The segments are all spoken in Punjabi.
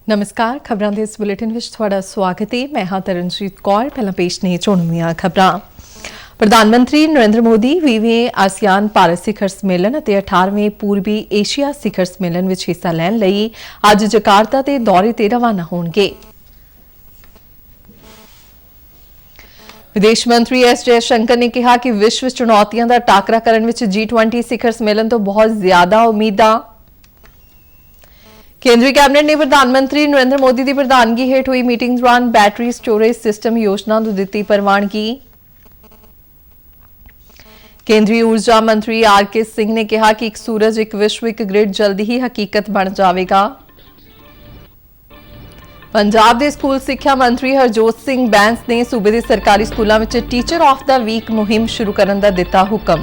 नमस्कार खबरां दे इस बुलेटिन विच तुहाडा स्वागत है। मैं हां तरनजीत कौर। पहला पेश ने चुणवीआं खबरां। प्रधानमंत्री नरेंद्र मोदी 20वें आसियान भारत शिखर सम्मेलन ਅਤੇ 18वें पूर्वी एशिया शिखर सम्मेलन विच हिस्सा लैण ਲਈ ਅੱਜ ਜਕਾਰਤਾ ਦੇ ਦੌਰੇ ਤੇ ਰਵਾਨਾ ਹੋਣਗੇ। विदेश मंत्री एस जयशंकर ने कहा कि विश्व चुनौतियों का टाकरा करने विच G20 शिखर सम्मेलन तो बहुत ज्यादा उम्मीदां। केंद्रीय कैबिनेट ने प्रधानमंत्री नरेंद्र मोदी की प्रधानगी हेठ हुई मीटिंग दौरान बैटरी स्टोरेज सिस्टम योजना को दी प्रवानगी। केंद्रीय ऊर्जा मंत्री आर.के. सिंह ने कहा कि एक सूरज एक विश्व एक ग्रिड जल्दी ही हकीकत बन जाएगा। पंजाब के स्कूल सिक्ख्या मंत्री हरजोत सिंह बैंस ने सूबे के सरकारी स्कूलों में टीचर ऑफ द वीक मुहिम शुरू करने का दिता हुक्म।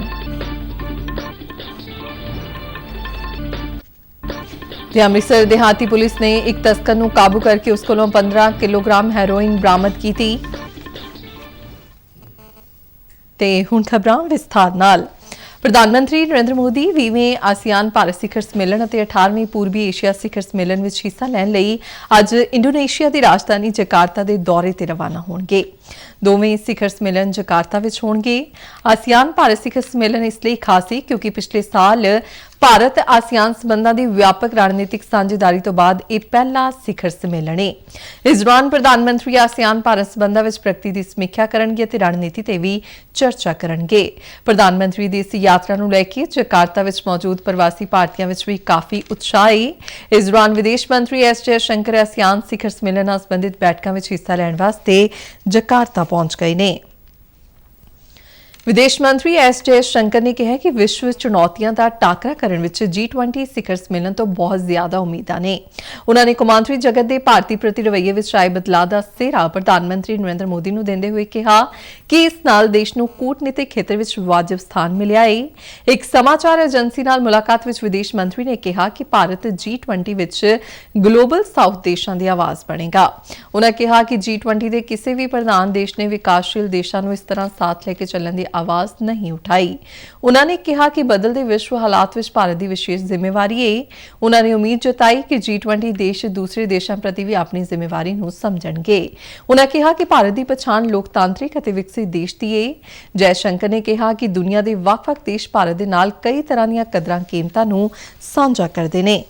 अमृतसर देहाती पुलिस ने एक तस्कर को काबू करके उस कोलों 15 किलोग्राम हैरोइन बरामद की थी। ते हुण खबरां विस्तार नाल। प्रधानमंत्री नरेंद्र मोदी 20वें आसियान भारत शिखर सम्मेलन ਅਤੇ 18वें पूर्वी एशिया शिखर सम्मेलन ਵਿੱਚ ਹਿੱਸਾ ਲੈਣ ਲਈ ਅੱਜ ਇੰਡੋਨੇਸ਼ੀਆ ਦੀ ਰਾਜਧਾਨੀ ਜਕਾਰਤਾ ਦੇ ਦੌਰੇ ਤੇ ਰਵਾਨਾ ਹੋਣਗੇ। ਦੋਵੇਂ ਸਿਖਰ सम्मेलन ਜਕਾਰਤਾ ਵਿੱਚ ਹੋਣਗੇ। ਆਸੀਆਨ ਭਾਰਤ ਸਿਖਰ सम्मेलन ਇਸ ਲਈ ਖਾਸ ਸੀ ਕਿਉਂਕਿ ਪਿਛਲੇ ਸਾਲ ਭਾਰਤ ਆਸੀਆਨ ਸੰਬੰਧਾਂ ਦੀ ਵਿਆਪਕ ਰਣਨੀਤਿਕ ਸਾਂਝੇਦਾਰੀ ਤੋਂ ਬਾਅਦ ਇਹ ਪਹਿਲਾ ਸਿਖਰ सम्मेलन ਹੈ। ਇਸ ਦੌਰਾਨ ਪ੍ਰਧਾਨ ਮੰਤਰੀ ਆਸੀਆਨ ਭਾਰਤ ਸੰਬੰਧਾਂ ਵਿੱਚ ਪ੍ਰਗਤੀ ਦੀ ਸਮੀਖਿਆ ਕਰਨਗੇ ਅਤੇ ਰਣਨੀਤੀ ਤੇ ਵੀ ਚਰਚਾ ਕਰਨਗੇ। ਪ੍ਰਧਾਨ ਮੰਤਰੀ ਦੀ ਇਸ यात्रा ਨੂੰ ਲੈ ਕੇ ਜਕਾਰਤਾ ਵਿੱਚ ਮੌਜੂਦ ਪ੍ਰਵਾਸੀ ਭਾਰਤੀਆਂ ਵਿੱਚ ਵੀ ਕਾਫੀ ਉਤਸ਼ਾਹ ਹੈ। ਇਸ ਦੌਰਾਨ ਵਿਦੇਸ਼ ਮੰਤਰੀ ਐਸ ਜयशंकर ਆਸੀਆਨ ਸਿਖਰ सम्मेलन ਨਾਲ ਸੰਬੰਧਿਤ ਬੈਠਕਾਂ ਵਿੱਚ ਹਿੱਸਾ ਲੈਣ ਵਾਸਤੇ ਜਕਾਰਤਾ ਪਹੁੰਚ गए ने। विदेश मंत्री एस जयशंकर ने कहा कि विश्व चुनौतियों का टाकरा करने विच G20 शिखर सम्मेलन तो बहुत ज्यादा उम्मीदां ने। उन्होंने कौमांतरी जगत के भारतीय प्रति रवैये विच आए बदलाव का सिहरा प्रधानमंत्री नरेंद्र मोदी नूं देंदे हुए कहा कि इस नाल देश नूं कूटनीतिक खेत्र विच वाजिब स्थान मिलिया है। एक समाचार एजेंसी नाल मुलाकात विच विदेश मंत्री ने कहा कि भारत G20 विच ग्लोबल साउथ देशां दी आवाज़ बनेगा। उन्होंने कहा कि G20 के किसी भी प्रधान देश ने विकासशील देशों नूं इस तरह साथ लेके चलने की आवाज नहीं उठाई। उन्होंने कहा कि बदलते विश्व हालात विच भारत की विशेष जिम्मेवारी है। उन्होंने उम्मीद जताई कि G20 देश दूसरे देशों प्रति भी अपनी जिम्मेवारी नूं समझणगे। उन्होंने कहा कि भारत की पछाण लोकतांत्रिक और विकसित देश की है। जयशंकर ने कहा कि दुनिया के वख-वख देश भारत के नाल कई तरह दी कदरां कीमतां नूं साझा करते हैं।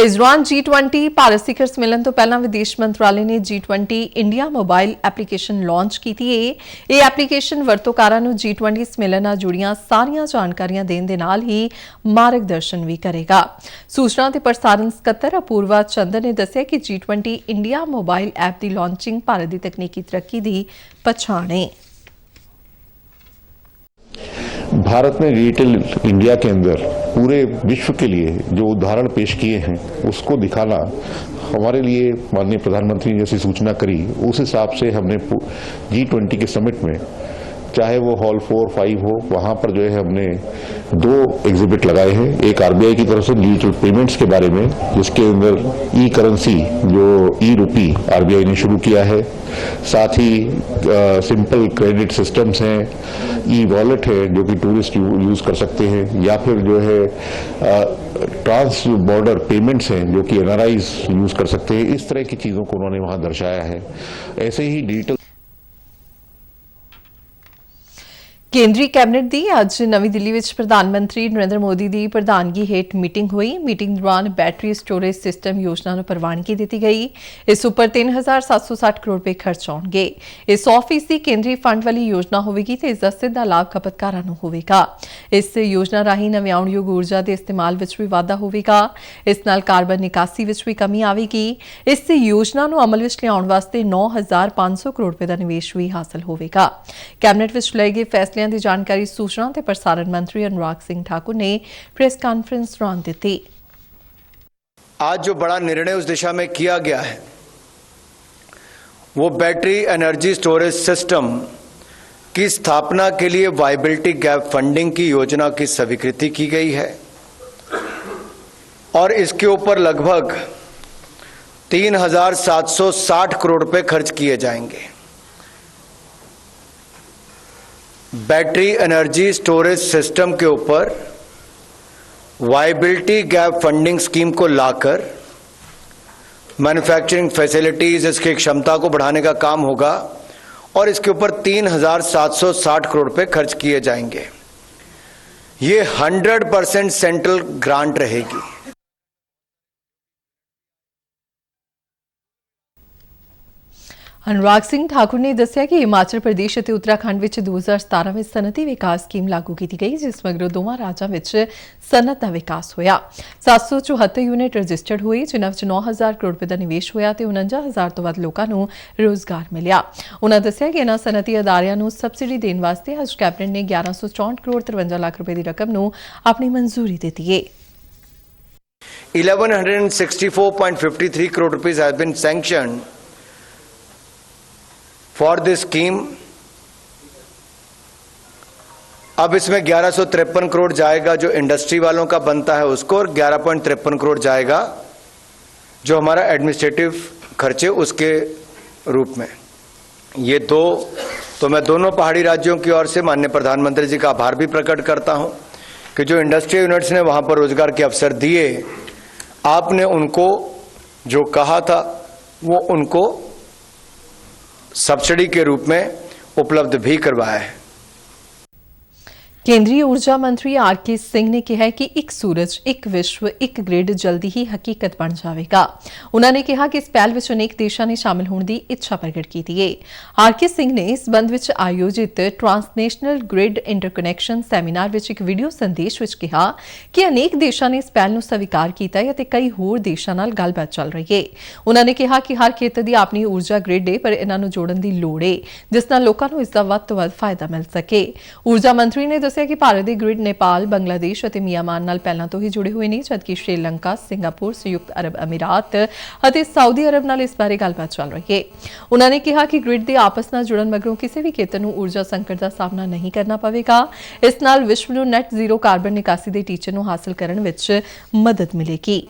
इस दौरान G20 भारत शिखर सम्मेलन तो पहला विदेश मंत्रालय ने G20 India mobile application launch की है। यह एप्लीकेशन वरतोकारां नूं G20 सम्मेलन नाल जुड़ियां सारियां जानकारियां देण दे नाल ही मार्गदर्शन भी करेगा। सूचना ते प्रसारण सकत्तर अपूर्वा चंदर ने दस्सिया कि G20 इंडिया मोबाइल ऐप की लॉन्चिंग भारत की तकनीकी तरक्की की पछाण है। भारत ने डिजिटल इंडिया के अंदर पूरे विश्व के लिए जो उदाहरण पेश किए हैं उसको दिखाना हमारे लिए माननीय प्रधानमंत्री ने जैसी सूचना करी उस हिसाब से हमने G20 के समिट में चाहे वो हॉल 4-5 हो वहाँ पर जो है हमने 2 एग्जिबिट लगाए हैं। एक आरबीआई की तरफ से डिजिटल पेमेंट्स के बारे में जिसके अंदर ई करेंसी जो ई रुपी आरबीआई ने शुरू किया है, साथ ही सिंपल क्रेडिट सिस्टम्स हैं, ई वॉलेट है जो कि टूरिस्ट यूज कर सकते हैं, या फिर जो है ट्रांस बॉर्डर पेमेंट्स हैं जो कि एनआरआईज यूज कर सकते हैं। इस तरह की चीज़ों को उन्होंने वहाँ दर्शाया है। ऐसे ही डिजिटल केंद्रीय कैबिनेट की अज नवी दिल्ली में प्रधानमंत्री नरेंद्र मोदी की प्रधानगी हेठ मीटिंग हुई। मीटिंग दौरान बैटरी स्टोरेज सिस्टम योजना को प्रवानगी दी गई। इस उपर 3,760 करोड़ रुपए खर्च होंगे। यह 100% केंद्रीय फंड वाली योजना होगी तो इसका सीधा लाभ खपतकारां नूं होवेगा। इस योजना राही नविआउणयोग ऊर्जा के इस्तेमाल विच भी वाधा होवेगा। इस नाल कार्बन निकासी विच भी कमी आवेगी। इस योजना नूं अमल विच लिआउण वास्ते 9,500 करोड़ रुपए का निवेश भी हासिल होवेगा। कैबिनेट विच लए गए फैसले की जानकारी सूचना और प्रसारण मंत्री अनुराग सिंह ठाकुर ने प्रेस कॉन्फ्रेंस दौरान दी। आज जो बड़ा निर्णय उस दिशा में किया गया है वो बैटरी एनर्जी स्टोरेज सिस्टम की स्थापना के लिए वायबिलिटी गैप फंडिंग की योजना की स्वीकृति की गई है और इसके ऊपर लगभग 3,760 करोड़ रुपए खर्च किए जाएंगे। बैटरी एनर्जी स्टोरेज सिस्टम के ऊपर वायबिलिटी गैप फंडिंग स्कीम को लाकर मैन्युफैक्चरिंग फैसिलिटीज, इसकी क्षमता को बढ़ाने का काम होगा और इसके ऊपर 3,760 करोड़ रुपए खर्च किए जाएंगे। ये 100% सेंट्रल ग्रांट रहेगी। अनुराग सिंह ठाकुर ने दस्सिया कि हिमाचल प्रदेश ਅਤੇ उत्तराखंड ਵਿੱਚ 2017 ਵਿੱਚ ਸਨਅਤੀ ਵਿਕਾਸ ਸਕੀਮ ਲਾਗੂ ਕੀਤੀ ਗਈ, ਜਿਸ ਮਗਰੋਂ ਦੋਵਾਂ ਰਾਜਾਂ ਵਿੱਚ ਸਨਅਤ ਦਾ ਵਿਕਾਸ ਹੋਇਆ। 774 ਯੂਨਿਟ ਰਜਿਸਟਰਡ ਹੋਏ, ਜਿਨ੍ਹਾਂ ਵਿੱਚ 9,000 ਕਰੋੜ ਰੁਪਏ ਦਾ ਨਿਵੇਸ਼ ਹੋਇਆ ਤੇ 49,000 ਤੋਂ ਵੱਧ ਲੋਕਾਂ ਨੂੰ ਰੋਜ਼ਗਾਰ ਮਿਲਿਆ। ਉਨ੍ਹਾਂ ਦੱਸਿਆ ਕਿ ਇਹਨਾਂ ਸਨਅਤੀ ਅਦਾਰਿਆਂ ਨੂੰ ਸਬਸਿਡੀ ਦੇਣ ਵਾਸਤੇ ਅੱਜ ਕੈਬਨਿਟ ਨੇ 1164 ਕਰੋੜ 53 ਲੱਖ ਰੁਪਏ ਦੀ ਰਕਮ ਨੂੰ ਆਪਣੀ ਮਨਜ਼ੂਰੀ ਦਿੱਤੀ ਹੈ। 1164.53 crore rupees has been sanctioned for this scheme। अब इसमें 1153 करोड़ जाएगा जो इंडस्ट्री वालों का बनता है उसको, और 11.53 करोड़ जाएगा जो हमारा एडमिनिस्ट्रेटिव खर्चे उसके रूप में। ये दो तो मैं दोनों पहाड़ी राज्यों की ओर से माननीय प्रधानमंत्री जी का आभार भी प्रकट करता हूं कि जो इंडस्ट्रियल यूनिट्स ने वहां पर रोजगार के अवसर दिए, आपने उनको जो कहा था वो उनको सब्सिडी के रूप में उपलब्ध भी करवाया है। ਕੇਂਦਰੀ ਊਰਜਾ ਮੰਤਰੀ ਆਰ.ਕੇ. ਸਿੰਘ ਨੇ ਕਿਹਾ ਹੈ ਕਿ ਇੱਕ ਸੂਰਜ, ਇੱਕ ਵਿਸ਼ਵ, ਇੱਕ ਗ੍ਰਿਡ ਜਲਦੀ ਹੀ ਹਕੀਕਤ ਬਣ ਜਾਵੇਗਾ। ਉਨ੍ਹਾਂ ਨੇ ਕਿਹਾ ਕਿ ਇਸ ਪਹਿਲ ਵਿੱਚ ਅਨੇਕ ਦੇਸ਼ਾਂ ਨੇ ਸ਼ਾਮਲ ਹੋਣ ਦੀ ਇੱਛਾ ਪ੍ਰਗਟ ਕੀਤੀ ਹੈ। ਆਰ.ਕੇ. ਸਿੰਘ ਨੇ ਇਸ ਸੰਬੰਧ ਵਿੱਚ ਆਯੋਜਿਤ ਟ੍ਰਾਂਸਨੈਸ਼ਨਲ ਗ੍ਰਿਡ ਇੰਟਰਕਨੈਕਸ਼ਨ ਸੈਮੀਨਾਰ ਵਿੱਚ ਇੱਕ ਵੀਡੀਓ ਸੰਦੇਸ਼ ਵਿੱਚ ਕਿਹਾ ਕਿ ਅਨੇਕ ਦੇਸ਼ਾਂ ਨੇ ਇਸ ਪਹਿਲ ਨੂੰ ਸਵੀਕਾਰ ਕੀਤਾ ਹੈ ਅਤੇ ਕਈ ਹੋਰ ਦੇਸ਼ਾਂ ਨਾਲ ਗੱਲਬਾਤ ਚੱਲ ਰਹੀ ਹੈ। ਉਨ੍ਹਾਂ ਨੇ ਕਿਹਾ ਕਿ ਹਰ ਖੇਤਰ ਦੀ ਆਪਣੀ ਊਰਜਾ ਗ੍ਰਿਡ ਹੈ, ਪਰ ਇਹਨਾਂ ਨੂੰ ਜੋੜਨ ਦੀ ਲੋੜ ਹੈ ਜਿਸ ਨਾਲ ਲੋਕਾਂ ਨੂੰ ਇਸ ਦਾ ਵੱਧ ਤੋਂ ਵੱਧ ਫਾਇਦਾ ਮਿਲ ਸਕੇ। ਊਰਜਾ ਮੰਤਰੀ ਨੇ ਦੱਸਿਆ ਕਿ ਭਾਰਤ ਦੇ ਗ੍ਰਿਡ ਨੇਪਾਲ, ਬੰਗਲਾਦੇਸ਼ ਅਤੇ ਮਿਆਂਮਾਰ ਨਾਲ ਪਹਿਲਾਂ ਤੋਂ ਹੀ ਜੁੜੇ ਹੋਏ ਨੇ, ਜਦਕਿ ਸ਼੍ਰੀਲੰਕਾ, ਸਿੰਗਾਪੁਰ, ਸੰਯੁਕਤ ਅਰਬ ਅਮੀਰਾਤ ਅਤੇ ਸਾਊਦੀ ਅਰਬ ਨਾਲ ਇਸ ਬਾਰੇ ਗੱਲਬਾਤ ਚੱਲ ਰਹੀ ਹੈ। ਉਨ੍ਹਾਂ ਨੇ ਕਿਹਾ ਕਿ ਗ੍ਰਿਡ ਦੇ ਆਪਸ ਨਾਲ ਜੁੜਨ ਮਗਰੋਂ ਕਿਸੇ ਵੀ ਖੇਤਰ ਨੂੰ ਊਰਜਾ ਸੰਕਟ ਦਾ ਸਾਹਮਣਾ ਨਹੀਂ ਕਰਨਾ ਪਵੇਗਾ। ਇਸ ਨਾਲ ਵਿਸ਼ਵ ਨੂੰ ਨੈਟ ਜ਼ੀਰੋ ਕਾਰਬਨ ਨਿਕਾਸੀ ਦੇ ਟੀਚੇ ਨੂੰ ਹਾਸਲ ਕਰਨ ਵਿੱਚ ਮਦਦ ਮਿਲੇਗੀ।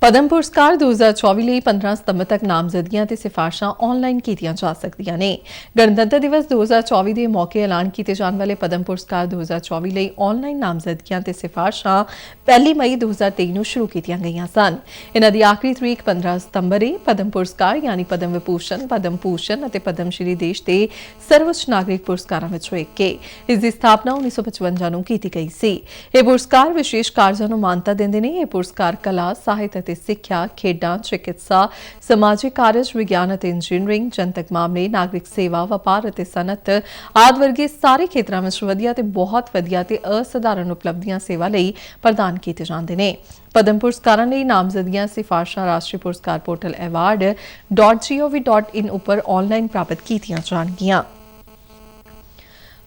ਪਦਮ ਪੁਰਸਕਾਰ 2024 ਲਈ 15 ਸਤੰਬਰ ਤੱਕ ਨਾਮਜ਼ਦਗੀਆਂ ਤੇ ਸਿਫਾਰਸ਼ਾਂ ਆਨਲਾਈਨ ਕੀਤੀਆਂ ਜਾ ਸਕਦੀਆਂ ਨੇ। ਗਣਤੰਤਰ ਦਿਵਸ 2024 ਦੇ ਮੌਕੇ ਐਲਾਨ ਕੀਤੇ ਜਾਣ ਵਾਲੇ ਪਦਮ ਪੁਰਸਕਾਰ 2024 ਲਈ ਆਨਲਾਈਨ ਨਾਮਜ਼ਦਗੀਆਂ ਤੇ ਸਿਫਾਰਸ਼ਾਂ 1 ਮਈ 2023 ਨੂੰ ਸ਼ੁਰੂ ਕੀਤੀਆਂ ਗਈਆਂ ਸਨ। ਇਹਨਾਂ ਦੀ ਆਖਰੀ ਤਰੀਕ 15 ਸਤੰਬਰ ਹੈ। ਪਦਮ ਪੁਰਸਕਾਰ ਯਾਨੀ ਪਦਮ ਵਿਭੂਸ਼ਣ, ਪਦਮ ਭੂਸ਼ਣ ਅਤੇ ਪਦਮ ਸ਼੍ਰੀ ਦੇਸ਼ ਦੇ ਸਰਵਉੱਚ ਨਾਗਰਿਕ ਪੁਰਸਕਾਰਾਂ ਵਿੱਚੋਂ ਇੱਕ ਹੈ। ਇਸ ਦੀ ਸਥਾਪਨਾ 1955 ਨੂੰ ਕੀਤੀ ਗਈ ਸੀ। ਇਹ ਪੁਰਸਕਾਰ ਵਿਸ਼ੇਸ਼ ਕਾਰਜਾਂ ਨੂੰ ਮਾਨਤਾ ਦਿੰਦੇ ਨੇ। ਇਹ ਪੁਰਸਕਾਰ ਕਲਾ, ਸਾਹਿਤ ਅਤੇ ਸਿੱਖਿਆ, ਖੇਡਾਂ, ਚਿਕਿਤਸਾ, ਸਮਾਜਿਕ ਕਾਰਜ, ਵਿਗਿਆਨ ਅਤੇ ਇੰਜੀਨੀਅਰਿੰਗ, ਜਨਤਕ ਮਾਮਲੇ, ਨਾਗਰਿਕ ਸੇਵਾ, ਵਪਾਰ ਅਤੇ ਸਨਅਤ ਆਦਿ ਵਰਗੇ ਸਾਰੇ ਖੇਤਰਾਂ ਵਿੱਚ ਵਧੀਆ ਤੇ ਬਹੁਤ ਵਧੀਆ ਤੇ ਅਸਾਧਾਰਨ ਉਪਲਬਧੀਆਂ ਸੇਵਾ ਲਈ ਪ੍ਰਦਾਨ ਕੀਤੇ ਜਾਂਦੇ ਨੇ। ਪਦਮ ਪੁਰਸਕਾਰਾਂ ਲਈ ਨਾਮਜ਼ਦਗੀਆਂ ਸਿਫਾਰਸ਼ਾਂ ਰਾਸ਼ਟਰੀ ਪੁਰਸਕਾਰ ਪੋਰਟਲ award.gov.in ਉੱਪਰ ਆਨਲਾਈਨ ਪ੍ਰਾਪਤ ਕੀਤੀਆਂ ਜਾਣਗੀਆਂ।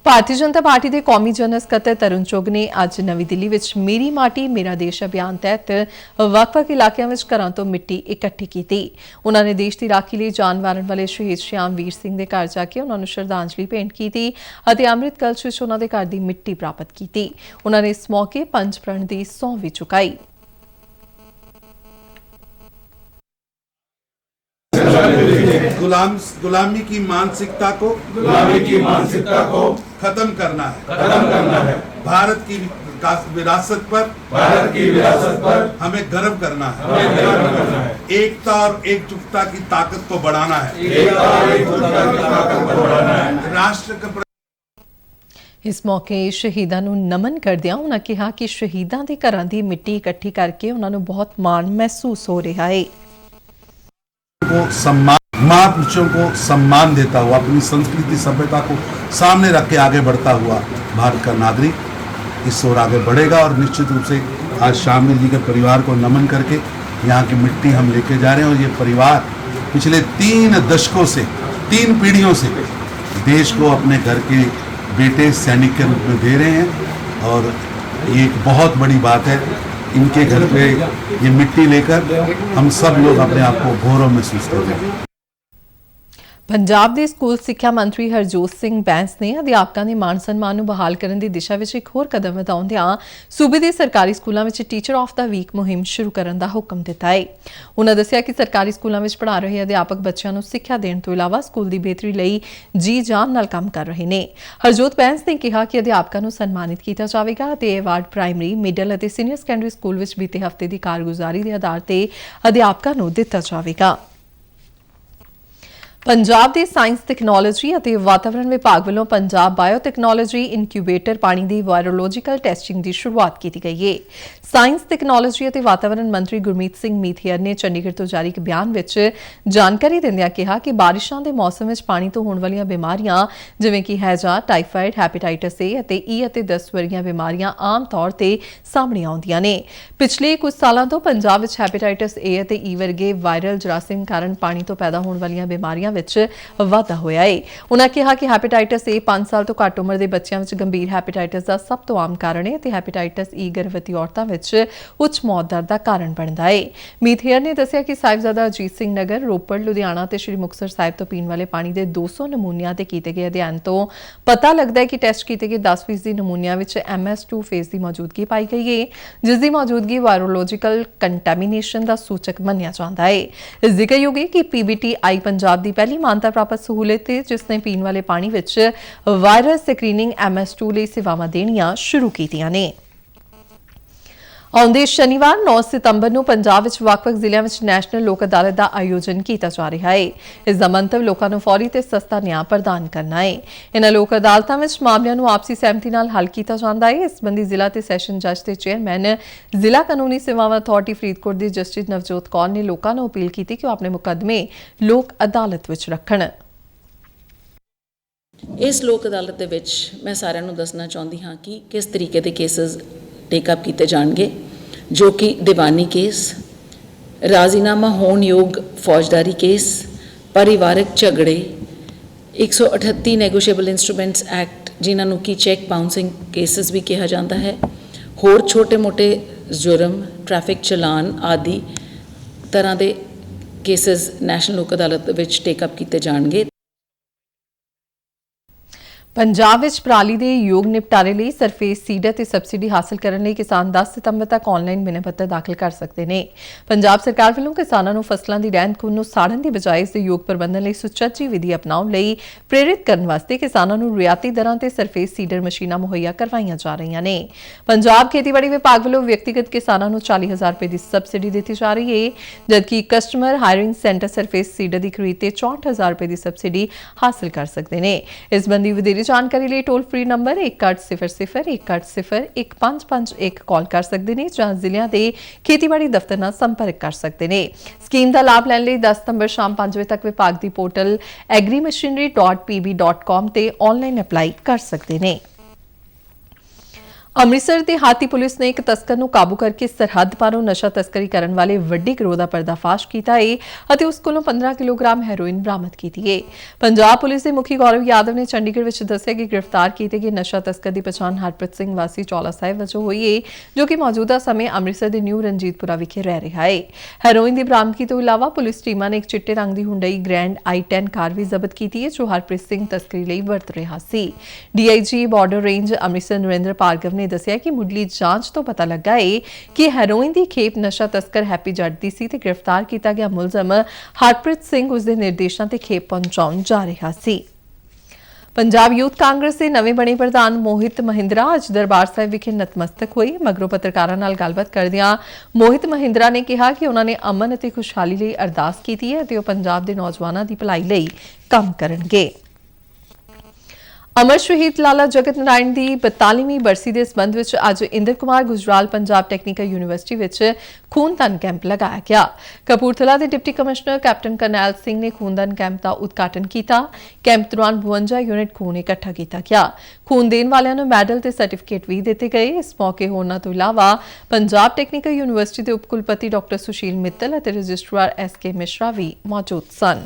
ਭਾਰਤੀ ਜਨਤਾ ਪਾਰਟੀ ਦੇ ਕੌਮੀ ਜਨਰਲ ਸਕੱਤਰ ਤਰੁਣ ਚੁੱਘ ਨੇ ਅੱਜ ਨਵੀਂ ਦਿੱਲੀ ਵਿੱਚ ਮੇਰੀ ਮਾਟੀ ਮੇਰਾ ਦੇਸ਼ ਅਭਿਆਨ ਤਹਿਤ ਵੱਖ-ਵੱਖ ਇਲਾਕਿਆਂ ਵਿੱਚ ਘਰਾਂ ਤੋਂ ਮਿੱਟੀ ਇਕੱਠੀ ਕੀਤੀ। ਉਨ੍ਹਾਂ ਨੇ ਦੇਸ਼ ਦੀ ਰਾਖੀ ਲਈ ਜਾਨ ਵਾਰਨ ਵਾਲੇ ਸ਼ਹੀਦ ਸ਼ਿਆਮ ਵੀਰ ਸਿੰਘ ਦੇ ਘਰ ਜਾ ਕੇ ਉਨ੍ਹਾਂ ਨੂੰ ਸ਼ਰਧਾਂਜਲੀ ਭੇਂਟ ਕੀਤੀ ਅਤੇ ਅੰਮ੍ਰਿਤ ਕਲਸ਼ ਵਿੱਚ ਉਨ੍ਹਾਂ ਦੇ ਘਰ ਦੀ ਮਿੱਟੀ ਪ੍ਰਾਪਤ ਕੀਤੀ। ਉਨ੍ਹਾਂ ਨੇ ਇਸ ਮੌਕੇ ਪੰਜ ਪ੍ਰਣ ਦੀ ਸਹੁੰ ਵੀ ਚੁਕਾਈ। गुलामी की मानसिकता को खत्म करना है। भारत की विरासत पर हमें गर्व करना है। एकता और एकजुटता की ताकत को बढ़ाना है। राष्ट्र का ਇਸ ਮੌਕੇ ਸ਼ਹੀਦਾਂ ਨੂੰ ਨਮਨ ਕਰਦਿਆਂ ਉਨ੍ਹਾਂ ਕਿਹਾ ਕਿ ਸ਼ਹੀਦਾਂ ਦੇ ਘਰਾਂ ਦੀ ਮਿੱਟੀ ਇਕੱਠੀ ਕਰਕੇ ਉਨ੍ਹਾਂ ਨੂੰ ਬਹੁਤ ਮਾਣ ਮਹਿਸੂਸ ਹੋ ਰਿਹਾ ਹੈ। महापुरुषों को सम्मान देता हुआ अपनी संस्कृति सभ्यता को सामने रख के आगे बढ़ता हुआ भारत का नागरिक इस ओर आगे बढ़ेगा। और निश्चित रूप से आज शामिल जी के परिवार को नमन करके यहाँ की मिट्टी हम लेके जा रहे हैं। और ये परिवार पिछले 3 दशकों से 3 पीढ़ियों से देश को अपने घर के बेटे सैनिक के रूप में दे रहे हैं। और ये एक बहुत बड़ी बात है। इनके घर पे ये मिट्टी लेकर हम सब लोग अपने आप को गौरव महसूस कर रहे हैं। ਪੰਜਾਬ ਦੇ ਸਕੂਲ ਸਿੱਖਿਆ ਮੰਤਰੀ ਹਰਜੋਤ ਸਿੰਘ ਬੈਂਸ ਨੇ ਅਧਿਆਪਕਾਂ ਦੇ ਮਾਣ ਸਨਮਾਨ ਨੂੰ ਬਹਾਲ ਕਰਨ ਦੀ ਦਿਸ਼ਾ ਵਿੱਚ ਇੱਕ ਹੋਰ ਕਦਮ ਵਧਾਉਂਦਿਆਂ ਸੂਬੇ ਦੇ ਸਰਕਾਰੀ ਸਕੂਲਾਂ ਵਿੱਚ ਟੀਚਰ ਆਫ ਦਾ ਵੀਕ ਮੁਹਿੰਮ ਸ਼ੁਰੂ ਕਰਨ ਦਾ ਹੁਕਮ ਦਿੱਤਾ ਹੈ। ਉਨ੍ਹਾਂ ਦੱਸਿਆ ਕਿ ਸਰਕਾਰੀ ਸਕੂਲਾਂ ਵਿੱਚ ਪੜ੍ਹਾ ਰਹੇ ਅਧਿਆਪਕ ਬੱਚਿਆਂ ਨੂੰ ਸਿੱਖਿਆ ਦੇਣ ਤੋਂ ਇਲਾਵਾ ਸਕੂਲ ਦੀ ਬਿਹਤਰੀ ਲਈ ਜੀ ਜਾਨ ਨਾਲ ਕੰਮ ਕਰ ਰਹੇ ਨੇ। ਹਰਜੋਤ ਬੈਂਸ ਨੇ ਕਿਹਾ ਕਿ ਅਧਿਆਪਕਾਂ ਨੂੰ ਸਨਮਾਨਿਤ ਕੀਤਾ ਜਾਵੇਗਾ ਅਤੇ ਇਹ ਅਵਾਰਡ ਪ੍ਰਾਇਮਰੀ, ਮਿਡਲ ਅਤੇ ਸੀਨੀਅਰ ਸੈਕੰਡਰੀ ਸਕੂਲ ਵਿੱਚ ਬੀਤੇ ਹਫ਼ਤੇ ਦੀ ਕਾਰਗੁਜ਼ਾਰੀ ਦੇ ਆਧਾਰ ਤੇ ਅਧਿਆਪਕਾਂ ਨੂੰ ਦਿੱਤਾ ਜਾਵੇਗਾ। ਪੰਜਾਬ ਦੇ ਸਾਇੰਸ ਟੈਕਨੋਲੋਜੀ ਅਤੇ ਵਾਤਾਵਰਣ ਵਿਭਾਗ ਵੱਲੋਂ ਪੰਜਾਬ ਬਾਇਓਟੈਕਨੋਲੋਜੀ ਇਨਕਿਊਬੇਟਰ ਪਾਣੀ ਦੀ ਵਾਇਰੋਲੋਜੀਕਲ ਟੈਸਟਿੰਗ ਦੀ ਸ਼ੁਰੂਆਤ ਕੀਤੀ ਗਈ ਹੈ। ਸਾਇੰਸ ਟੈਕਨੋਲੋਜੀ ਅਤੇ ਵਾਤਾਵਰਣ ਮੰਤਰੀ ਗੁਰਮੀਤ ਸਿੰਘ ਮੀਥੇਰ ਨੇ ਚੰਡੀਗੜ੍ਹ ਤੋਂ ਜਾਰੀ ਇੱਕ ਬਿਆਨ ਵਿੱਚ ਜਾਣਕਾਰੀ ਦਿੰਦਿਆਂ ਕਿਹਾ ਕਿ ਬਾਰਿਸ਼ਾਂ ਦੇ ਮੌਸਮ ਵਿੱਚ ਪਾਣੀ ਤੋਂ ਹੋਣ ਵਾਲੀਆਂ ਬਿਮਾਰੀਆਂ ਜਿਵੇਂ ਕਿ ਹੈਜ਼ਾ, ਟਾਈਫਾਇਡ, ਹੈਪੇਟਾਈਟਸ ਏ ਅਤੇ ਈ ਅਤੇ ਦਸਤ ਵਰਗੀਆਂ ਬਿਮਾਰੀਆਂ ਆਮ ਤੌਰ ਤੇ ਸਾਹਮਣੇ ਆਉਂਦੀਆਂ ਨੇ। ਪਿਛਲੇ ਕੁਝ ਸਾਲਾਂ ਤੋਂ ਪੰਜਾਬ ਵਿੱਚ ਹੈਪੇਟਾਈਟਸ ਏ ਅਤੇ ਈ ਵਰਗੇ ਵਾਇਰਲ ਜਰਾਸੀਮ ਕਾਰਨ ਪਾਣੀ ਤੋਂ ਪੈਦਾ ਹੋਣ ਵਾਲੀਆਂ ਬਿਮਾਰੀਆਂ ਵਿੱਚ ਵਾਧਾ ਹੋਇਆ ਹੈ। ਉਨ੍ਹਾਂ ਕਿਹਾ ਕਿ ਹੈਪੇਟਾਈਟਸ ਏ 5 ਸਾਲ ਤੋਂ ਘੱਟ ਉਮਰ ਦੇ ਬੱਚਿਆਂ ਵਿੱਚ ਗੰਭੀਰ ਹੈਪੇਟਾਈਟਸ ਦਾ ਸਭ ਤੋਂ ਆਮ ਕਾਰਨ ਹੈ ਅਤੇ ਹੈਪੇਟਾਈਟਸ ਈ ਗਰਭਵਤੀ ਔਰਤਾਂ ਵਿੱਚ ਉੱਚ ਮੌਤ ਦਰ ਦਾ ਕਾਰਨ ਬਣਦਾ ਹੈ। ਮੀਥੇਰ ਨੇ ਦੱਸਿਆ ਕਿ ਸਾਹਿਬਜ਼ਾਦਾ ਅਜੀਤ ਸਿੰਘ ਨਗਰ, ਰੋਪੜ, ਲੁਧਿਆਣਾ ਤੇ ਸ੍ਰੀ ਮੁਕਤਸਰ ਸਾਹਿਬ ਤੋਂ ਪੀਣ ਵਾਲੇ ਪਾਣੀ ਦੇ 200 ਨਮੂਨਿਆਂ ਤੇ ਕੀਤੇ ਗਏ ਅਧਿਐਨ ਤੋਂ ਪਤਾ ਲੱਗਦਾ ਹੈ ਕਿ ਟੈਸਟ ਕੀਤੇ ਗਏ 10% ਨਮੂਨਿਆਂ ਵਿੱਚ MS2 ਫੇਜ਼ ਦੀ ਮੌਜੂਦਗੀ ਪਾਈ ਗਈ ਹੈ, ਜਿਸ ਦੀ ਮੌਜੂਦਗੀ ਵਾਇਰੋਲੋਜੀਕਲ ਕੰਟੈਮੀਨੇਸ਼ਨ ਦਾ ਸੂਚਕ ਮੰਨਿਆ ਜਾਂਦਾ ਹੈ। ਜ਼ਿਕਰਯੋਗ ਹੈ ਕਿ PBTI ਪੰਜਾਬ ਦੀ ਪਹਿਲੀ ਮਾਨਤਾ ਪ੍ਰਾਪਤ ਸਹੂਲਤ ਹੈ ਜਿਸ ਨੇ ਪੀਣ ਵਾਲੇ ਪਾਣੀ ਵਿੱਚ ਵਾਇਰਸ ਸਕਰੀਨਿੰਗ MS2 ਲਈ ਸੇਵਾਵਾਂ ਦੇਣੀਆਂ ਸ਼ੁਰੂ ਕੀਤੀਆਂ ਨੇ। ਆਉਂਦੇ ਸ਼ਨੀਵਾਰ 9 ਸਤੰਬਰ ਨੂੰ ਪੰਜਾਬ ਵਿੱਚ ਵੱਖ-ਵੱਖ ਜ਼ਿਲ੍ਹਿਆਂ ਵਿੱਚ ਨੈਸ਼ਨਲ ਲੋਕ ਅਦਾਲਤ ਦਾ ਆਯੋਜਨ ਕੀਤਾ ਜਾ ਰਿਹਾ ਹੈ। ਇਸ ਦਾ ਮੰਤਵ ਲੋਕਾਂ ਨੂੰ ਫੌਰੀ ਤੇ ਸਸਤਾ ਨਿਆਂ ਪ੍ਰਦਾਨ ਕਰਨਾ ਹੈ। ਇਨ੍ਹਾਂ ਲੋਕ ਅਦਾਲਤਾਂ ਵਿੱਚ ਮਾਮਲਿਆਂ ਨੂੰ ਆਪਸੀ ਸਹਿਮਤੀ ਨਾਲ ਹੱਲ ਕੀਤਾ ਜਾਂਦਾ ਹੈ। ਇਸ ਸੰਬੰਧੀ ਜ਼ਿਲ੍ਹਾ ਤੇ ਸੈਸ਼ਨ ਜੱਜ ਤੇ ਚੇਅਰਮੈਨ ਜ਼ਿਲ੍ਹਾ ਕਾਨੂੰਨੀ ਸੇਵਾਵਾਂ ਅਥਾਰਟੀ ਫਰੀਦਕੋਟ ਦੀ ਜਸਟਿਸ ਨਵਜੋਤ ਕੌਰ ਨੇ ਲੋਕਾਂ ਨੂੰ ਅਪੀਲ ਕੀਤੀ ਕਿ ਉਹ ਆਪਣੇ ਮੁਕੱਦਮੇ ਲੋਕ ਅਦਾਲਤ ਵਿੱਚ ਰੱਖਣ। ਇਸ ਲੋਕ ਅਦਾਲਤ ਦੇ ਵਿੱਚ ਮੈਂ ਸਾਰਿਆਂ ਨੂੰ ਦੱਸਣਾ ਚਾਹੁੰਦੀ ਹਾਂ ਕਿ ਕਿਸ ਤਰੀਕੇ ਦੇ ਕੇਸਿਸ ਟੇਕਅਪ ਕੀਤੇ ਜਾਣਗੇ, ਜੋ ਕਿ ਦੀਵਾਨੀ ਕੇਸ, ਰਾਜ਼ੀਨਾਮਾ ਹੋਣ ਯੋਗ ਫੌਜਦਾਰੀ ਕੇਸ, ਪਰਿਵਾਰਕ ਝਗੜੇ, 138 ਨੈਗੋਸ਼ੀਏਬਲ ਇੰਸਟਰੂਮੈਂਟਸ ਐਕਟ ਜਿਨ੍ਹਾਂ ਨੂੰ ਕਿ ਚੈੱਕ ਬਾਉਂਸਿੰਗ ਕੇਸਿਸ ਵੀ ਕਿਹਾ ਜਾਂਦਾ ਹੈ, ਹੋਰ ਛੋਟੇ-ਮੋਟੇ ਜੁਰਮ, ਟ੍ਰੈਫਿਕ ਚਲਾਨ ਆਦਿ ਤਰ੍ਹਾਂ ਦੇ ਕੇਸਿਸ ਨੈਸ਼ਨਲ ਲੋਕ ਅਦਾਲਤ ਵਿੱਚ ਟੇਕਅਪ ਕੀਤੇ ਜਾਣਗੇ। ਪੰਜਾਬ ਵਿੱਚ ਪਰਾਲੀ ਦੇ ਯੋਗ ਨਿਪਟਾਰੇ ਲਈ ਸਰਫੇਸ ਸੀਡਰ ਤੇ ਸਬਸਿਡੀ ਹਾਸਲ ਕਰਨ ਲਈ ਕਿਸਾਨ 10 ਸਤੰਬਰ ਤੱਕ ਆਨਲਾਈਨ ਬਿਨੈ ਪੱਤਰ ਦਾਖਲ ਕਰ ਸਕਦੇ ਨੇ। ਪੰਜਾਬ ਸਰਕਾਰ ਵੱਲੋਂ ਕਿਸਾਨਾਂ ਨੂੰ ਫਸਲਾਂ ਦੀ ਰਹਿੰਦ ਖੂੰਹਦ ਨੂੰ ਸਾੜਨ ਦੀ ਬਜਾਏ ਇਸ ਦੇ ਯੋਗ ਪ੍ਰਬੰਧਨ ਲਈ ਸੁਚੱਜੀ ਵਿਧੀ ਅਪਣਾਉਣ ਲਈ ਪ੍ਰੇਰਿਤ ਕਰਨ ਵਾਸਤੇ ਕਿਸਾਨਾਂ ਨੂੰ ਰਿਆਇਤੀ ਦਰਾਂ ਤੇ ਸਰਫੇਸ ਸੀਡਰ ਮਸ਼ੀਨਾਂ ਮੁਹੱਈਆ ਕਰਵਾਈਆਂ ਜਾ ਰਹੀਆਂ ਨੇ। ਪੰਜਾਬ ਖੇਤੀਬਾੜੀ ਵਿਭਾਗ ਵੱਲੋਂ ਵਿਅਕਤੀਗਤ ਕਿਸਾਨਾਂ ਨੂੰ 40,000 ਰੁਪਏ ਦੀ ਸਬਸਿਡੀ ਦਿੱਤੀ ਜਾ ਰਹੀ ਹੈ, ਜਦਕਿ customer hiring centre surface seeder ਦੀ ਖਰੀਦ ਤੇ 64,000 ਰੁਪਏ ਦੀ ਸਬਸਿਡੀ ਹਾਸਲ ਕਰ ਸਕਦੇ ਨੇ। ਇਸ ਸੰਬੰਧੀ ਵਧੇਰੇ ਜਾਣਕਾਰੀ ਲਈ ਟੋਲ ਫ੍ਰੀ ਨੰਬਰ 1800-181-1551 ਕਾਲ ਕਰ ਸਕਦੇ ਨੇ ਜਾਂ ਜ਼ਿਲ੍ਹਿਆਂ ਦੇ ਖੇਤੀਬਾੜੀ ਦਫ਼ਤਰ ਨਾਲ ਸੰਪਰਕ ਕਰ ਸਕਦੇ ਨੇ। ਸਕੀਮ ਦਾ ਲਾਭ ਲੈਣ ਲਈ 10 ਸਤੰਬਰ ਸ਼ਾਮ 5 ਵਜੇ ਤੱਕ ਵਿਭਾਗ ਦੀ ਪੋਰਟਲ agrimachinery.pb.com ਤੇ ਆਨਲਾਈਨ ਅਪਲਾਈ ਕਰ ਸਕਦੇ ਨੇ। ਅੰਮ੍ਰਿਤਸਰ ਦੀ ਹਾਤੀ ਪੁਲਿਸ ਨੇ ਇੱਕ ਤਸਕਰ ਨੂੰ ਕਾਬੂ ਕਰਕੇ ਸਰਹੱਦ ਪਾਰੋਂ ਨਸ਼ਾ ਤਸਕਰੀ ਕਰਨ ਵਾਲੇ ਵੱਡੇ ਗਿਰੋਹ ਦਾ ਪਰਦਾਫਾਸ਼ ਕੀਤਾ ਹੈ ਅਤੇ ਉਸ ਕੋਲੋਂ 15 ਕਿਲੋਗ੍ਰਾਮ ਹੈਰੋਇਨ ਬਰਾਮਦ ਕੀਤੀ ਹੈ। ਪੰਜਾਬ ਪੁਲਿਸ ਦੇ ਮੁਖੀ ਗੌਰਵ ਯਾਦਵ ਨੇ ਚੰਡੀਗੜ੍ਹ ਵਿੱਚ ਦੱਸਿਆ ਕਿ ਗ੍ਰਿਫਤਾਰ ਕੀਤੇ ਗਏ ਨਸ਼ਾ ਤਸਕਰ ਦੀ ਪਛਾਣ ਹਰਪ੍ਰੀਤ ਸਿੰਘ ਵਾਸੀ ਚੌਲਾ ਸਾਹਿਬ ਵਜੋਂ ਹੋਈ ਹੈ, ਜੋ ਕਿ ਮੌਜੂਦਾ ਸਮੇਂ ਅੰਮ੍ਰਿਤਸਰ ਦੇ ਨਿਊ ਰਣਜੀਤਪੁਰਾ ਵਿਖੇ ਰਹਿ ਰਿਹਾ ਹੈ। ਹੈਰੋਇਨ ਦੀ ਬਰਾਮਦਗੀ ਤੋਂ ਇਲਾਵਾ ਪੁਲਿਸ ਟੀਮਾਂ ਨੇ ਇੱਕ ਚਿੱਟੇ ਰੰਗ ਦੀ ਹੁੰਡਈ ਗ੍ਰੈਂਡ i10 ਕਾਰ ਵੀ ਜ਼ਬਤ ਕੀਤੀ ਹੈ, ਜੋ ਹਰਪ੍ਰੀਤ ਸਿੰਘ ਤਸਕਰੀ ਲਈ ਵਰਤ ਰਿਹਾ ਸੀ। DIG border range Amritsar Narinder Bhargav ਨੇ ਦੱਸਿਆ ਕਿ ਮੁੱਢਲੀ ਜਾਂਚ ਤੋਂ ਪਤਾ ਲੱਗਾ ਹੈ ਕਿ ਹੈਰੋਇਨ ਦੀ ਖੇਪ ਨਸ਼ਾ ਤਸਕਰ ਹੈਪੀ ਜੱਟ ਦੀ ਸੀ ਤੇ ਗ੍ਰਿਫਤਾਰ ਕੀਤਾ ਗਿਆ ਮੁਲਜ਼ਮ ਹਰਪ੍ਰੀਤ ਸਿੰਘ ਉਸ ਦੇ ਨਿਰਦੇਸ਼ਾਂ ਤੇ ਖੇਪ ਪਹੁੰਚਾਉਣ ਜਾ ਰਿਹਾ ਸੀ। ਪੰਜਾਬ ਯੂਥ ਕਾਂਗਰਸ ਦੇ ਨਵੇਂ ਬਣੇ ਪ੍ਰਧਾਨ ਮੋਹਿਤ ਮਹਿੰਦਰਾ ਅੱਜ ਦਰਬਾਰ ਸਾਹਿਬ ਵਿਖੇ ਨਤਮਸਤਕ ਹੋਏ। ਮਗਰੋਂ ਪੱਤਰਕਾਰਾਂ ਨਾਲ ਗੱਲਬਾਤ ਕਰਦਿਆਂ ਮੋਹਿਤ ਮਹਿੰਦਰਾ ਨੇ ਕਿਹਾ ਕਿ ਉਹਨਾਂ ਨੇ ਅਮਨ ਅਤੇ ਖੁਸ਼ਹਾਲੀ ਲਈ ਅਰਦਾਸ ਕੀਤੀ ਹੈ ਅਤੇ ਉਹ ਪੰਜਾਬ ਦੇ ਨੌਜਵਾਨਾਂ ਦੀ ਭਲਾਈ ਲਈ ਕੰਮ ਕਰਨਗੇ। ਅਮਰ ਸ਼ਹੀਦ ਲਾਲਾ ਜਗਤ ਨਾਰਾਇਣ ਦੀ 42ਵੀਂ ਬਰਸੀ ਦੇ ਸਬੰਧ ਵਿੱਚ ਅੱਜ ਇੰਦਰ ਕੁਮਾਰ ਗੁਜਰਾਲ ਪੰਜਾਬ ਟੈਕਨੀਕਲ ਯੂਨੀਵਰਸਿਟੀ ਵਿੱਚ ਖੂਨਦਾਨ ਕੈਂਪ ਲਗਾਇਆ ਗਿਆ। ਕਪੂਰਥਲਾ ਦੇ deputy commissioner captain Karnail Singh ਨੇ ਖੂਨਦਾਨ ਕੈਂਪ ਦਾ ਉਦਘਾਟਨ ਕੀਤਾ। ਕੈਂਪ ਦੌਰਾਨ 52 ਯੂਨਿਟ ਖੂਨ ਇਕੱਠਾ ਕੀਤਾ ਗਿਆ। ਖੂਨ ਦੇਣ ਵਾਲਿਆਂ ਨੂੰ ਮੈਡਲ ਤੇ ਸਰਟੀਫਿਕੇਟ ਵੀ ਦਿੱਤੇ ਗਏ। ਇਸ ਮੌਕੇ ਹੋਰਨਾਂ ਤੋਂ ਇਲਾਵਾ ਪੰਜਾਬ ਟੈਕਨੀਕਲ ਯੂਨੀਵਰਸਿਟੀ ਦੇ ਉਪ ਕੁਲਪਤੀ ਡਾਕਟਰ ਸੁਸ਼ੀਲ ਮਿੱਤਲ ਅਤੇ ਰਜਿਸਟਰਾਰ SK ਮਿਸ਼ਰਾ ਵੀ ਮੌਜੂਦ ਸਨ।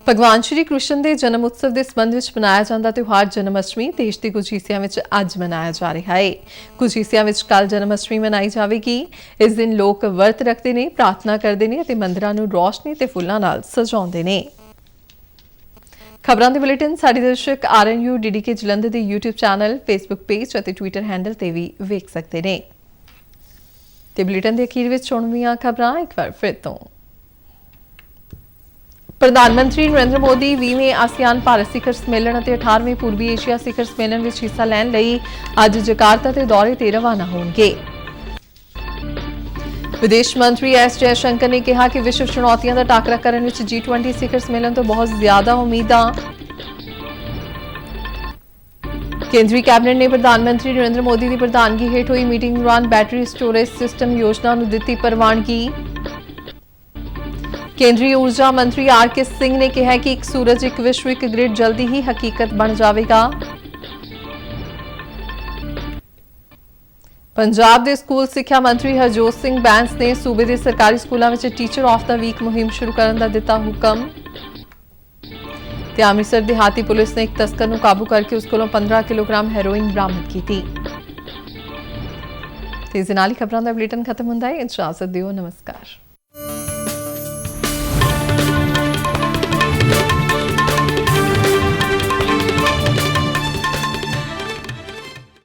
ਭਗਵਾਨ ਸ਼੍ਰੀ ਕ੍ਰਿਸ਼ਨ ਦੇ ਜਨਮ ਉਤਸਵ ਦੇ ਸੰਬੰਧ ਵਿੱਚ ਮਨਾਇਆ ਜਾਂਦਾ ਤਿਉਹਾਰ ਜਨਮ ਅਸ਼ਟਮੀ ਦੇਸ਼ ਦੇ ਕੁਝ ਹਿੱਸਿਆਂ ਵਿੱਚ ਅੱਜ ਮਨਾਇਆ ਜਾ ਰਿਹਾ ਹੈ। ਕੁਝ ਹਿੱਸਿਆਂ ਵਿੱਚ ਕੱਲ੍ਹ ਜਨਮ ਅਸ਼ਟਮੀ ਮਨਾਈ ਜਾਵੇਗੀ। ਇਸ ਦਿਨ ਲੋਕ ਵਰਤ ਰੱਖਦੇ ਨੇ, ਪ੍ਰਾਰਥਨਾ ਕਰਦੇ ਨੇ ਅਤੇ ਮੰਦਿਰਾਂ ਨੂੰ ਰੌਸ਼ਨੀ ਤੇ ਫੁੱਲਾਂ ਨਾਲ ਸਜਾਉਂਦੇ ਨੇ। ਖਬਰਾਂ ਦੇ ਬੁਲੇਟਿਨ ਸਾਡੇ ਦਰਸ਼ਕ RNU DDK ਜਲੰਧਰ ਦੇ YouTube ਚੈਨਲ, Facebook ਪੇਜ ਅਤੇ Twitter ਹੈਂਡਲ ਤੇ ਵੀ ਵੇਖ ਸਕਦੇ ਨੇ। ਤੇ ਬੁਲੇਟਿਨ ਦੇ ਅਖੀਰ ਵਿੱਚ ਚੁਣਵੀਆਂ ਖਬਰਾਂ ਇੱਕ ਵਾਰ ਫਿਰ ਤੋਂ। ਪ੍ਰਧਾਨ ਮੰਤਰੀ ਨਰਿੰਦਰ ਮੋਦੀ 20ਵੇਂ ਆਸੀਆਨ ਭਾਰਤ ਸਿਖਰ ਸੰਮੇਲਨ ਅਤੇ 18ਵੇਂ ਪੂਰਬੀ ਏਸ਼ੀਆ ਸਿਖਰ ਸੰਮੇਲਨ ਵਿੱਚ ਹਿੱਸਾ ਲੈਣ ਲਈ ਅੱਜ ਜਕਾਰਤਾ ਦੇ ਦੌਰੇ ਤੇ ਰਵਾਨਾ ਹੋਣਗੇ। ਵਿਦੇਸ਼ ਮੰਤਰੀ S ਜੈਸ਼ੰਕਰ ਨੇ ਕਿਹਾ ਕਿ ਵਿਸ਼ਵ ਚੁਣੌਤੀਆਂ ਦਾ ਟਾਕਰਾ ਕਰਨ ਵਿੱਚ G20 ਸਿਖਰ ਸੰਮੇਲਨ ਤੋਂ ਬਹੁਤ ਜ਼ਿਆਦਾ ਉਮੀਦਾਂ। ਕੇਂਦਰੀ ਕੈਬਨਿਟ ਨੇ ਪ੍ਰਧਾਨ ਮੰਤਰੀ ਨਰਿੰਦਰ ਮੋਦੀ ਦੀ ਪ੍ਰਧਾਨਗੀ ਹੇਠ ਹੋਈ ਮੀਟਿੰਗ ਦੌਰਾਨ ਬੈਟਰੀ ਸਟੋਰੇਜ ਸਿਸਟਮ ਯੋਜਨਾ ਨੂੰ ਦਿੱਤੀ ਪ੍ਰਵਾਨਗੀ। ਕੇਂਦਰੀ ਊਰਜਾ ਮੰਤਰੀ R.K. ਸਿੰਘ ਨੇ ਕਿਹਾ ਕਿ ਇੱਕ ਸੂਰਜ ਇੱਕ ਵਿਸ਼ਵ ਇੱਕ ਗ੍ਰਿਡ ਜਲਦੀ ਹੀ ਹਕੀਕਤ ਬਣ ਜਾਵੇਗਾ। ਪੰਜਾਬ ਦੇ ਸਕੂਲ ਸਿੱਖਿਆ ਮੰਤਰੀ ਹਰਜੋਤ ਸਿੰਘ ਬੈਂਸ ਨੇ ਸੂਬੇ ਦੇ ਸਰਕਾਰੀ ਸਕੂਲਾਂ ਵਿੱਚ ਟੀਚਰ ਆਫ ਦਾ ਵੀਕ ਮੁਹਿੰਮ ਸ਼ੁਰੂ ਕਰਨ ਦਾ ਦਿੱਤਾ ਹੁਕਮ। ਤੇ ਅੰਮ੍ਰਿਤਸਰ ਦਿਹਾਤੀ ਪੁਲਿਸ ਨੇ ਇੱਕ ਤਸਕਰ ਨੂੰ ਕਾਬੂ ਕਰਕੇ ਉਸ ਕੋਲੋਂ 15 ਕਿਲੋਗ੍ਰਾਮ ਹੈਰੋਇਨ ਬਰਾਮਦ ਕੀਤੀ। ਤੇ ਇਸ ਨਾਲ ਹੀ ਖਬਰਾਂ ਦਾ ਬੁਲੇਟਿਨ ਖਤਮ ਹੁੰਦਾ ਹੈ। ਇਜਾਜ਼ਤ ਦਿਓ, ਨਮਸਕਾਰ।